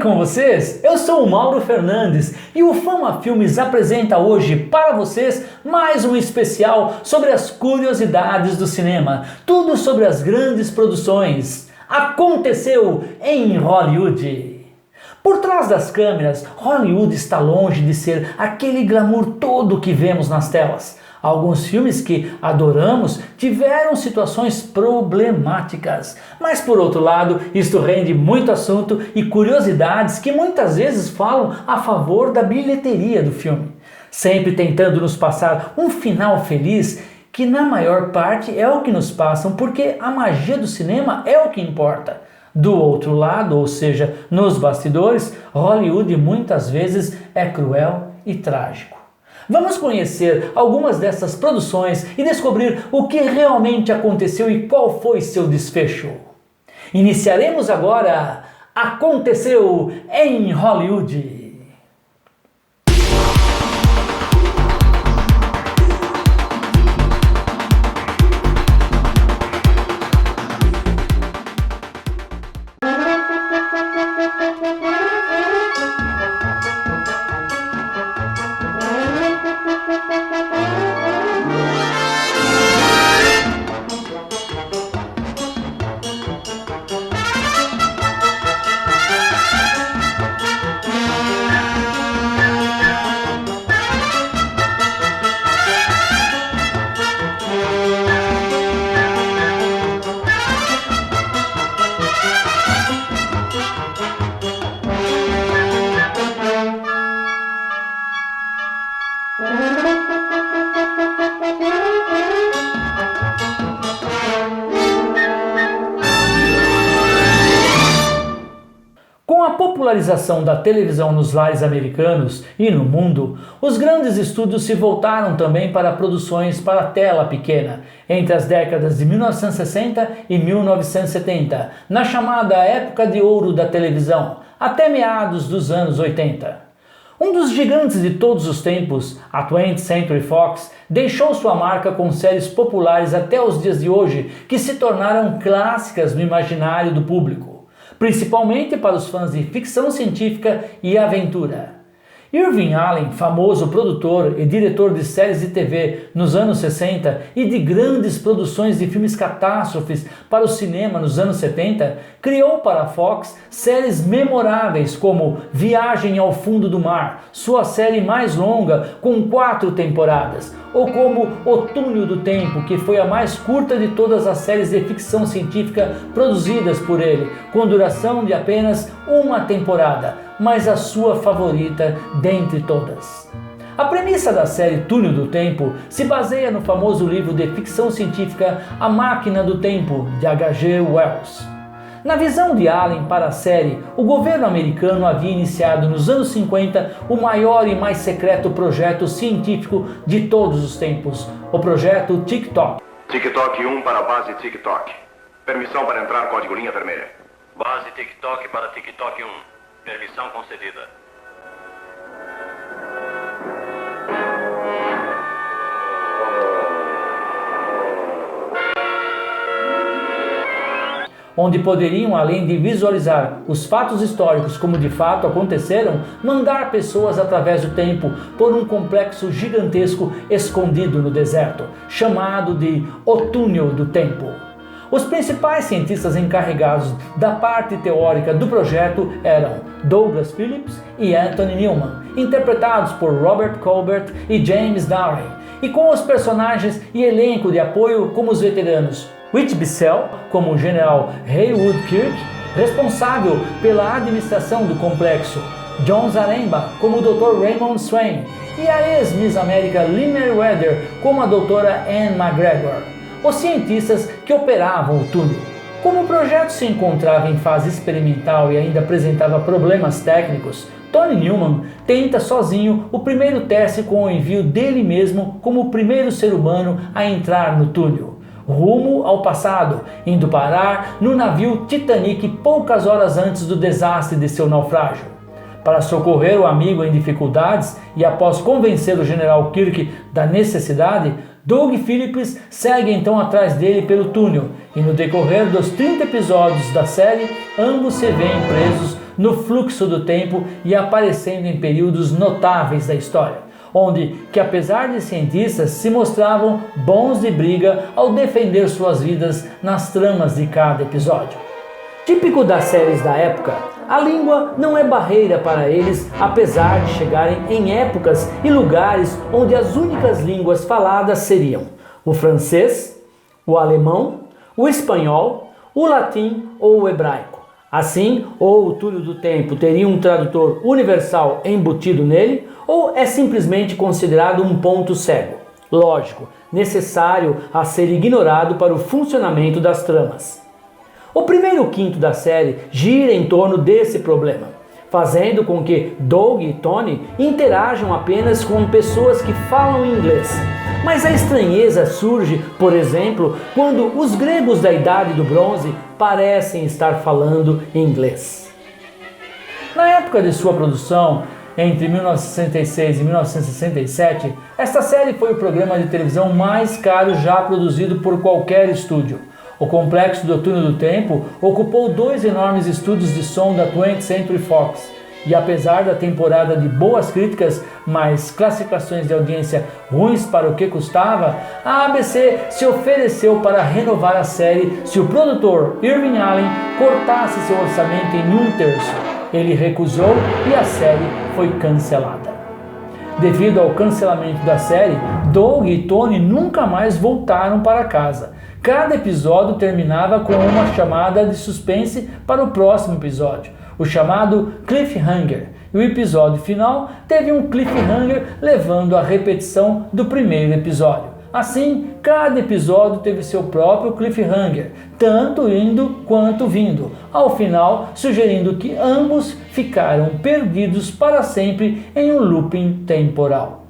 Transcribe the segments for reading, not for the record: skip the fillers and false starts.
com vocês? Eu sou o Mauro Fernandes e o Fama Filmes apresenta hoje para vocês mais um especial sobre as curiosidades do cinema. Tudo sobre as grandes produções. Aconteceu em Hollywood. Por trás das câmeras, Hollywood está longe de ser aquele glamour todo que vemos nas telas. Alguns filmes que adoramos tiveram situações problemáticas, mas por outro lado, isto rende muito assunto e curiosidades que muitas vezes falam a favor da bilheteria do filme, sempre tentando nos passar um final feliz que na maior parte é o que nos passam, porque a magia do cinema é o que importa. Do outro lado, ou seja, nos bastidores, Hollywood muitas vezes é cruel e trágico. Vamos conhecer algumas dessas produções e descobrir o que realmente aconteceu e qual foi seu desfecho. Iniciaremos agora Aconteceu em Hollywood. Com a popularização da televisão nos lares americanos e no mundo, os grandes estúdios se voltaram também para produções para a tela pequena, entre as décadas de 1960 e 1970, na chamada época de ouro da televisão, até meados dos anos 80. Um dos gigantes de todos os tempos, a 20th Century Fox, deixou sua marca com séries populares até os dias de hoje, que se tornaram clássicas no imaginário do público, principalmente para os fãs de ficção científica e aventura. Irving Allen, famoso produtor e diretor de séries de TV nos anos 60 e de grandes produções de filmes catástrofes para o cinema nos anos 70, criou para a Fox séries memoráveis como Viagem ao Fundo do Mar, sua série mais longa com 4 temporadas, ou como O Túnel do Tempo, que foi a mais curta de todas as séries de ficção científica produzidas por ele, com duração de apenas 1 temporada, mas a sua favorita dentre todas. A premissa da série Túnel do Tempo se baseia no famoso livro de ficção científica A Máquina do Tempo, de H.G. Wells. Na visão de Allen para a série, o governo americano havia iniciado nos anos 50 o maior e mais secreto projeto científico de todos os tempos, o projeto Tic-Toc. Tic-Toc 1 para a base Tic-Toc. Permissão para entrar, código linha vermelha. Base Tic-Toc para Tic-Toc 1. Permissão concedida. Onde poderiam, além de visualizar os fatos históricos como de fato aconteceram, mandar pessoas através do tempo por um complexo gigantesco escondido no deserto, chamado de O Túnel do Tempo. Os principais cientistas encarregados da parte teórica do projeto eram Douglas Phillips e Anthony Newman, interpretados por Robert Colbert e James Darren, e com os personagens e elenco de apoio como os veteranos Whit Bissell, como o general Haywood Kirk, responsável pela administração do complexo, John Zaremba, como o Dr. Raymond Swain, e a ex-Miss América Lee Meriwether, como a Dra. Anne McGregor, os cientistas que operavam o túnel. Como o projeto se encontrava em fase experimental e ainda apresentava problemas técnicos, Tony Newman tenta sozinho o primeiro teste com o envio dele mesmo como o primeiro ser humano a entrar no túnel, rumo ao passado, indo parar no navio Titanic poucas horas antes do desastre de seu naufrágio. Para socorrer o amigo em dificuldades e após convencer o general Kirk da necessidade, Doug Phillips segue então atrás dele pelo túnel, e no decorrer dos 30 episódios da série, ambos se veem presos no fluxo do tempo e aparecendo em períodos notáveis da história, onde que apesar de cientistas se mostravam bons de briga ao defender suas vidas nas tramas de cada episódio. Típico das séries da época, a língua não é barreira para eles, apesar de chegarem em épocas e lugares onde as únicas línguas faladas seriam o francês, o alemão, o espanhol, o latim ou o hebraico. Assim, ou o túnel do tempo teria um tradutor universal embutido nele, ou é simplesmente considerado um ponto cego. Lógico, necessário a ser ignorado para o funcionamento das tramas. O primeiro quinto da série gira em torno desse problema, fazendo com que Doug e Tony interajam apenas com pessoas que falam inglês. Mas a estranheza surge, por exemplo, quando os gregos da Idade do Bronze parecem estar falando inglês. Na época de sua produção, entre 1966 e 1967, esta série foi o programa de televisão mais caro já produzido por qualquer estúdio. O complexo do Túnel do Tempo ocupou 2 enormes estúdios de som da 20th Century Fox, e apesar da temporada de boas críticas, mas classificações de audiência ruins para o que custava, a ABC se ofereceu para renovar a série se o produtor Irving Allen cortasse seu orçamento em 1/3. Ele recusou e a série foi cancelada. Devido ao cancelamento da série, Doug e Tony nunca mais voltaram para casa. Cada episódio terminava com uma chamada de suspense para o próximo episódio, o chamado cliffhanger, e o episódio final teve um cliffhanger levando à repetição do primeiro episódio. Assim, cada episódio teve seu próprio cliffhanger, tanto indo quanto vindo, ao final sugerindo que ambos ficaram perdidos para sempre em um looping temporal.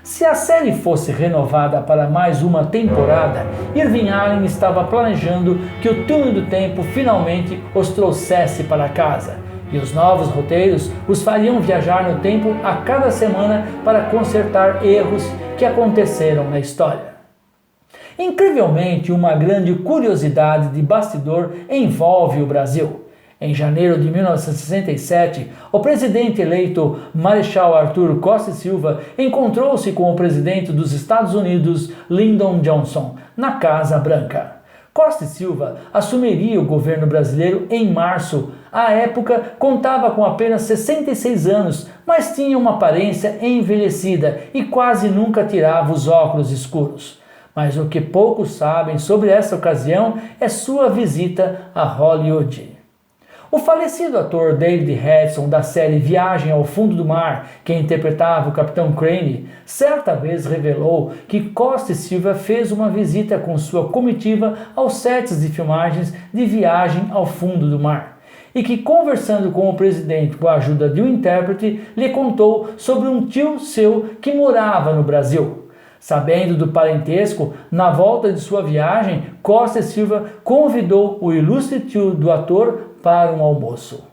Se a série fosse renovada para mais uma temporada, Irving Allen estava planejando que o Túnel do Tempo finalmente os trouxesse para casa, e os novos roteiros os fariam viajar no tempo a cada semana para consertar erros que aconteceram na história. Incrivelmente, uma grande curiosidade de bastidor envolve o Brasil. Em janeiro de 1967, o presidente eleito Marechal Arthur Costa e Silva encontrou-se com o presidente dos Estados Unidos, Lyndon Johnson, na Casa Branca. Costa e Silva assumiria o governo brasileiro em março. À época, contava com apenas 66 anos, mas tinha uma aparência envelhecida e quase nunca tirava os óculos escuros. Mas o que poucos sabem sobre essa ocasião é sua visita a Hollywood. O falecido ator David Hudson, da série Viagem ao Fundo do Mar, que interpretava o Capitão Crane, certa vez revelou que Costa e Silva fez uma visita com sua comitiva aos sets de filmagens de Viagem ao Fundo do Mar, e que, conversando com o presidente com a ajuda de um intérprete, lhe contou sobre um tio seu que morava no Brasil. Sabendo do parentesco, na volta de sua viagem, Costa e Silva convidou o ilustre tio do ator para um almoço.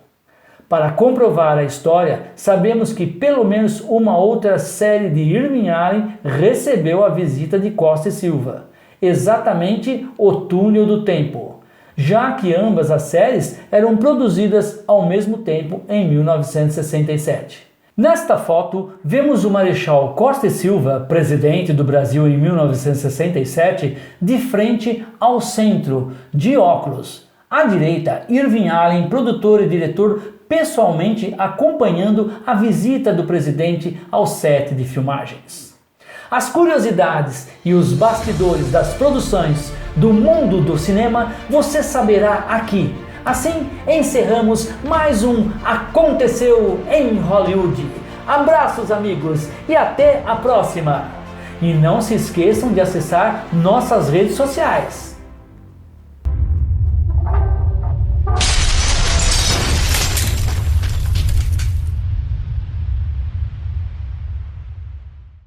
Para comprovar a história, sabemos que pelo menos uma outra série de Irving Allen recebeu a visita de Costa e Silva, exatamente O Túnel do Tempo, já que ambas as séries eram produzidas ao mesmo tempo em 1967. Nesta foto, vemos o Marechal Costa e Silva, presidente do Brasil em 1967, de frente ao centro, de óculos. À direita, Irving Allen, produtor e diretor, pessoalmente acompanhando a visita do presidente ao set de filmagens. As curiosidades e os bastidores das produções do mundo do cinema você saberá aqui. Assim, encerramos mais um Aconteceu em Hollywood. Abraços, amigos, e até a próxima! E não se esqueçam de acessar nossas redes sociais.